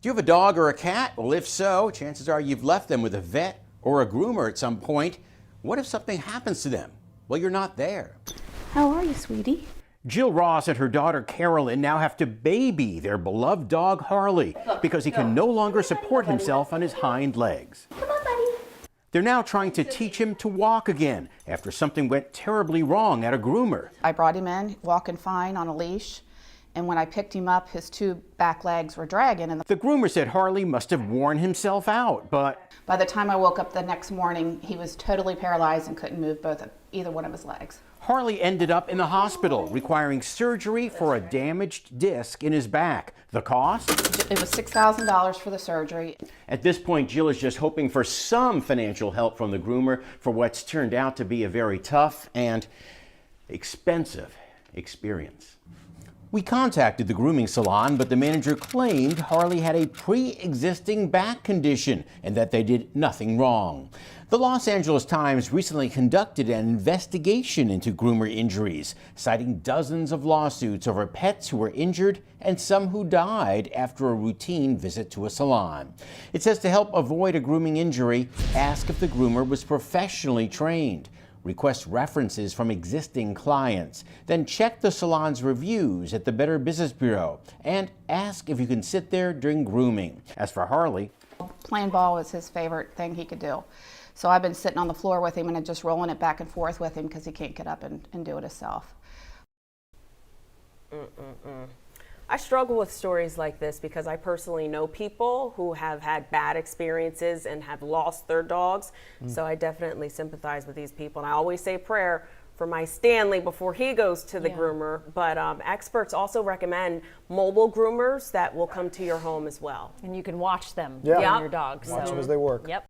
Do you have a dog or a cat? Well, if so, chances are you've left them with a vet or a groomer at some point. What if something happens to them? Well, you're not there. How are you, sweetie? Jill Ross and her daughter Carolyn now have to baby their beloved dog Harley because he can no longer support himself on his hind legs. Come on, buddy. They're now trying to teach him to walk again after something went terribly wrong at a groomer. I brought him in, walking fine on a leash, and when I picked him up, his two back legs were dragging. And The groomer said Harley must have worn himself out, but by the time I woke up the next morning, he was totally paralyzed and couldn't move either one of his legs. Harley ended up in the hospital, requiring surgery for a damaged disc in his back. The cost? It was $6,000 for the surgery. At this point, Jill is just hoping for some financial help from the groomer for what's turned out to be a very tough and expensive experience. We contacted the grooming salon, but the manager claimed Harley had a pre-existing back condition and that they did nothing wrong. The Los Angeles Times recently conducted an investigation into groomer injuries, citing dozens of lawsuits over pets who were injured and some who died after a routine visit to a salon. It says to help avoid a grooming injury, ask if the groomer was professionally trained. Request references from existing clients, then check the salon's reviews at the Better Business Bureau, and ask if you can sit there during grooming. As for Harley, Playing ball was his favorite thing he could do. So I've been sitting on the floor with him and just rolling it back and forth with him because he can't get up and do it himself. I struggle with stories like this because I personally know people who have had bad experiences and have lost their dogs. So I definitely sympathize with these people. And I always say a prayer for my Stanley before he goes to the groomer. But experts also recommend mobile groomers that will come to your home as well. And you can watch them Yeah. groom your dogs. Watch so. them as they work. Yep.